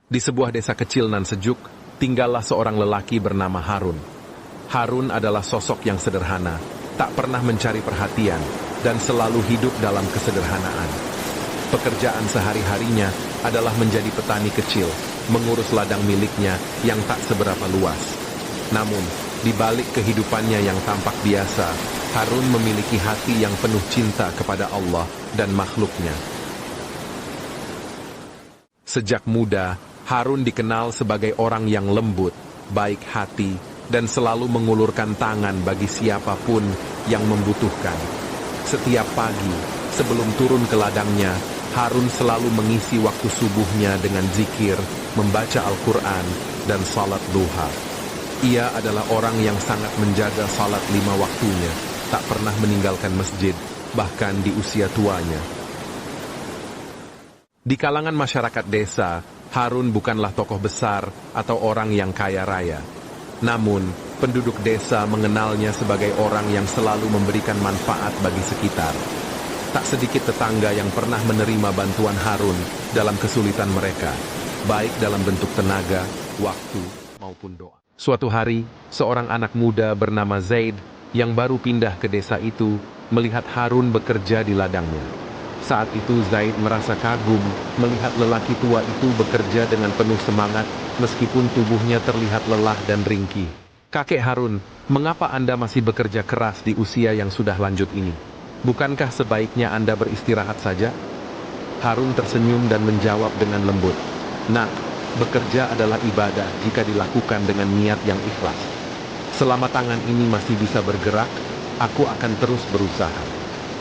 Di sebuah desa kecil nan sejuk, tinggallah seorang lelaki bernama Harun. Harun adalah sosok yang sederhana, tak pernah mencari perhatian, dan selalu hidup dalam kesederhanaan. Pekerjaan sehari-harinya adalah menjadi petani kecil, mengurus ladang miliknya yang tak seberapa luas. Namun, di balik kehidupannya yang tampak biasa, Harun memiliki hati yang penuh cinta kepada Allah dan makhluknya. Sejak muda, Harun dikenal sebagai orang yang lembut, baik hati, dan selalu mengulurkan tangan bagi siapapun yang membutuhkan. Setiap pagi, sebelum turun ke ladangnya, Harun selalu mengisi waktu subuhnya dengan zikir, membaca Al-Quran, dan salat duha. Ia adalah orang yang sangat menjaga salat 5 waktunya, tak pernah meninggalkan masjid, bahkan di usia tuanya. Di kalangan masyarakat desa, Harun bukanlah tokoh besar atau orang yang kaya raya. Namun, penduduk desa mengenalnya sebagai orang yang selalu memberikan manfaat bagi sekitar. Tak sedikit tetangga yang pernah menerima bantuan Harun dalam kesulitan mereka, baik dalam bentuk tenaga, waktu, maupun doa. Suatu hari, seorang anak muda bernama Zaid yang baru pindah ke desa itu melihat Harun bekerja di ladangnya. Saat itu Zaid merasa kagum melihat lelaki tua itu bekerja dengan penuh semangat meskipun tubuhnya terlihat lelah dan ringkih. "Kakek Harun, mengapa Anda masih bekerja keras di usia yang sudah lanjut ini? Bukankah sebaiknya Anda beristirahat saja?" Harun tersenyum dan menjawab dengan lembut, "Nak, bekerja adalah ibadah jika dilakukan dengan niat yang ikhlas. Selama tangan ini masih bisa bergerak, aku akan terus berusaha.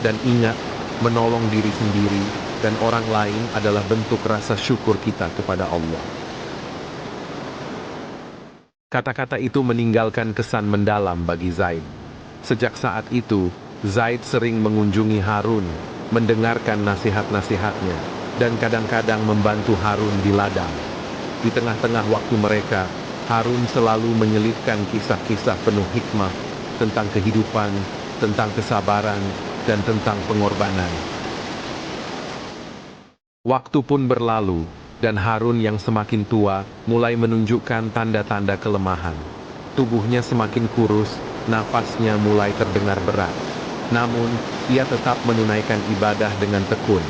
Dan ingat, menolong diri sendiri dan orang lain adalah bentuk rasa syukur kita kepada Allah." Kata-kata itu meninggalkan kesan mendalam bagi Zaid. Sejak saat itu, Zaid sering mengunjungi Harun, mendengarkan nasihat-nasihatnya, dan kadang-kadang membantu Harun di ladang. Di tengah-tengah waktu mereka, Harun selalu menyelipkan kisah-kisah penuh hikmah tentang kehidupan, tentang kesabaran, dan tentang pengorbanan. Waktu pun berlalu, dan Harun yang semakin tua mulai menunjukkan tanda-tanda kelemahan. Tubuhnya semakin kurus, nafasnya mulai terdengar berat. Namun, ia tetap menunaikan ibadah dengan tekun.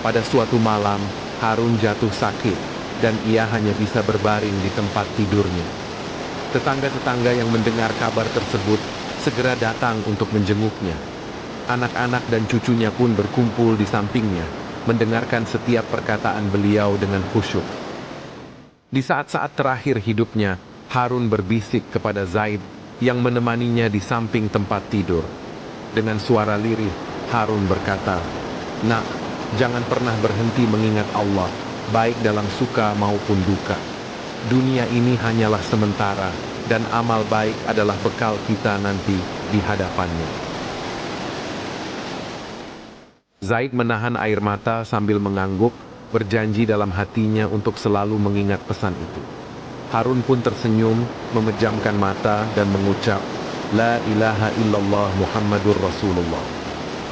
Pada suatu malam, Harun jatuh sakit, dan ia hanya bisa berbaring di tempat tidurnya. Tetangga-tetangga yang mendengar kabar tersebut segera datang untuk menjenguknya. Anak-anak dan cucunya pun berkumpul di sampingnya, mendengarkan setiap perkataan beliau dengan khusyuk. Di saat-saat terakhir hidupnya, Harun berbisik kepada Zaid yang menemaninya di samping tempat tidur. Dengan suara lirih, Harun berkata, "Nak, jangan pernah berhenti mengingat Allah, baik dalam suka maupun duka. Dunia ini hanyalah sementara, dan amal baik adalah bekal kita nanti di hadapannya." Zaid menahan air mata sambil mengangguk, berjanji dalam hatinya untuk selalu mengingat pesan itu. Harun pun tersenyum, memejamkan mata dan mengucap, "La ilaha illallah Muhammadur Rasulullah."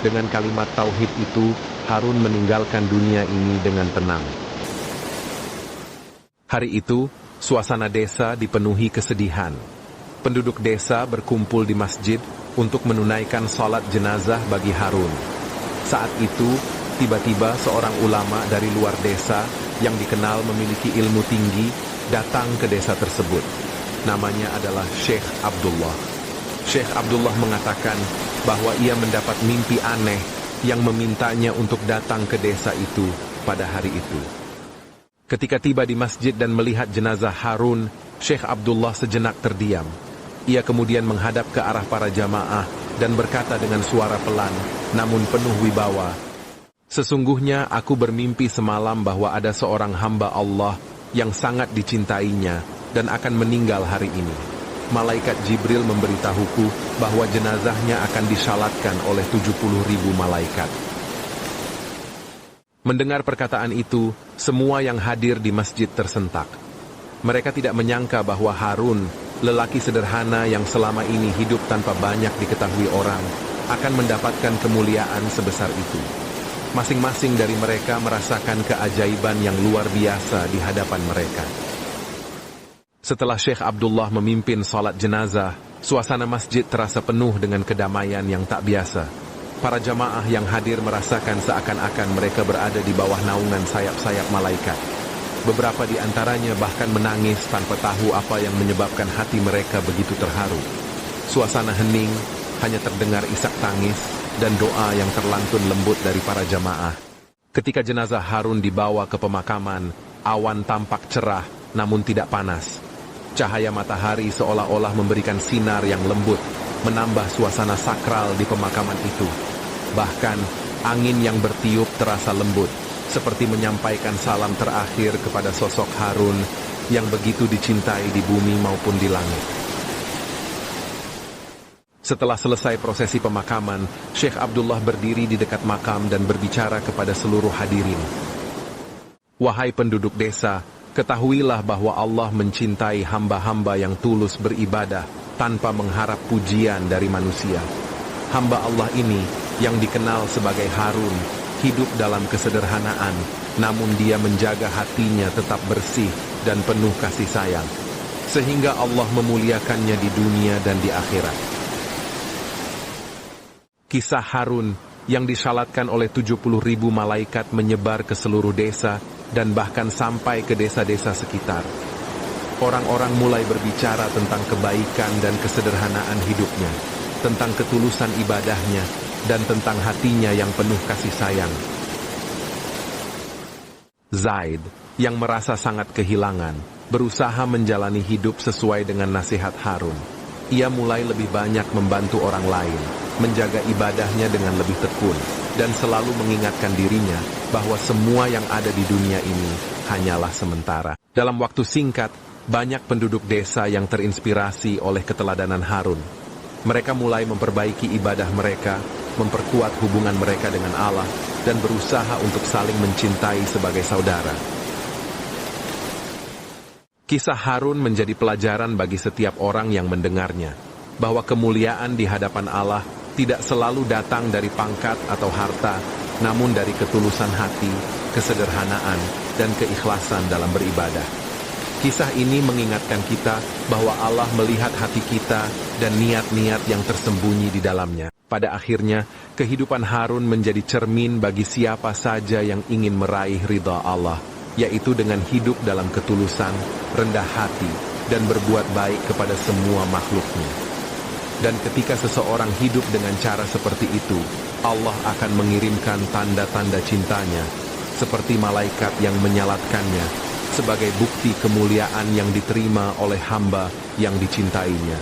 Dengan kalimat tauhid itu, Harun meninggalkan dunia ini dengan tenang. Hari itu, suasana desa dipenuhi kesedihan. Penduduk desa berkumpul di masjid untuk menunaikan salat jenazah bagi Harun. Saat itu, tiba-tiba seorang ulama dari luar desa yang dikenal memiliki ilmu tinggi datang ke desa tersebut. Namanya adalah Syekh Abdullah. Syekh Abdullah mengatakan bahwa ia mendapat mimpi aneh yang memintanya untuk datang ke desa itu pada hari itu. Ketika tiba di masjid dan melihat jenazah Harun, Syekh Abdullah sejenak terdiam. Ia kemudian menghadap ke arah para jamaah dan berkata dengan suara pelan, namun penuh wibawa, "Sesungguhnya aku bermimpi semalam bahwa ada seorang hamba Allah yang sangat dicintainya dan akan meninggal hari ini. Malaikat Jibril memberitahuku bahwa jenazahnya akan disalatkan oleh 70.000 malaikat." Mendengar perkataan itu, semua yang hadir di masjid tersentak. Mereka tidak menyangka bahwa Harun, lelaki sederhana yang selama ini hidup tanpa banyak diketahui orang, akan mendapatkan kemuliaan sebesar itu. Masing-masing dari mereka merasakan keajaiban yang luar biasa di hadapan mereka. Setelah Syekh Abdullah memimpin salat jenazah, suasana masjid terasa penuh dengan kedamaian yang tak biasa. Para jamaah yang hadir merasakan seakan-akan mereka berada di bawah naungan sayap-sayap malaikat. Beberapa di antaranya bahkan menangis tanpa tahu apa yang menyebabkan hati mereka begitu terharu. Suasana hening, hanya terdengar isak tangis dan doa yang terlantun lembut dari para jamaah. Ketika jenazah Harun dibawa ke pemakaman, awan tampak cerah namun tidak panas. Cahaya matahari seolah-olah memberikan sinar yang lembut, menambah suasana sakral di pemakaman itu. Bahkan, angin yang bertiup terasa lembut, seperti menyampaikan salam terakhir kepada sosok Harun yang begitu dicintai di bumi maupun di langit. Setelah selesai prosesi pemakaman, Syekh Abdullah berdiri di dekat makam dan berbicara kepada seluruh hadirin. Wahai penduduk desa, ketahuilah bahwa Allah mencintai hamba-hamba yang tulus beribadah tanpa mengharap pujian dari manusia. Hamba Allah ini, yang dikenal sebagai Harun, hidup dalam kesederhanaan, namun dia menjaga hatinya tetap bersih dan penuh kasih sayang, sehingga Allah memuliakannya di dunia dan di akhirat. Kisah Harun yang disyalatkan oleh 70.000 malaikat menyebar ke seluruh desa dan bahkan sampai ke desa-desa sekitar. Orang-orang mulai berbicara tentang kebaikan dan kesederhanaan hidupnya, tentang ketulusan ibadahnya, dan tentang hatinya yang penuh kasih sayang. Zaid, yang merasa sangat kehilangan, berusaha menjalani hidup sesuai dengan nasihat Harun. Ia mulai lebih banyak membantu orang lain, menjaga ibadahnya dengan lebih tekun, dan selalu mengingatkan dirinya bahwa semua yang ada di dunia ini hanyalah sementara. Dalam waktu singkat, banyak penduduk desa yang terinspirasi oleh keteladanan Harun. Mereka mulai memperbaiki ibadah mereka, memperkuat hubungan mereka dengan Allah, dan berusaha untuk saling mencintai sebagai saudara. Kisah Harun menjadi pelajaran bagi setiap orang yang mendengarnya, bahwa kemuliaan di hadapan Allah tidak selalu datang dari pangkat atau harta, namun dari ketulusan hati, kesederhanaan, dan keikhlasan dalam beribadah. Kisah ini mengingatkan kita bahwa Allah melihat hati kita dan niat-niat yang tersembunyi di dalamnya. Pada akhirnya, kehidupan Harun menjadi cermin bagi siapa saja yang ingin meraih ridha Allah, yaitu dengan hidup dalam ketulusan, rendah hati, dan berbuat baik kepada semua makhluknya. Dan ketika seseorang hidup dengan cara seperti itu, Allah akan mengirimkan tanda-tanda cintanya, seperti malaikat yang menyalatkannya, sebagai bukti kemuliaan yang diterima oleh hamba yang dicintainya.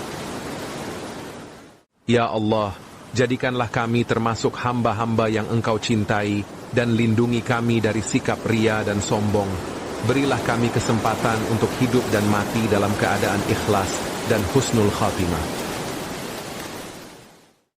Ya Allah, jadikanlah kami termasuk hamba-hamba yang Engkau cintai, dan lindungi kami dari sikap ria dan sombong. Berilah kami kesempatan untuk hidup dan mati dalam keadaan ikhlas dan husnul khatimah.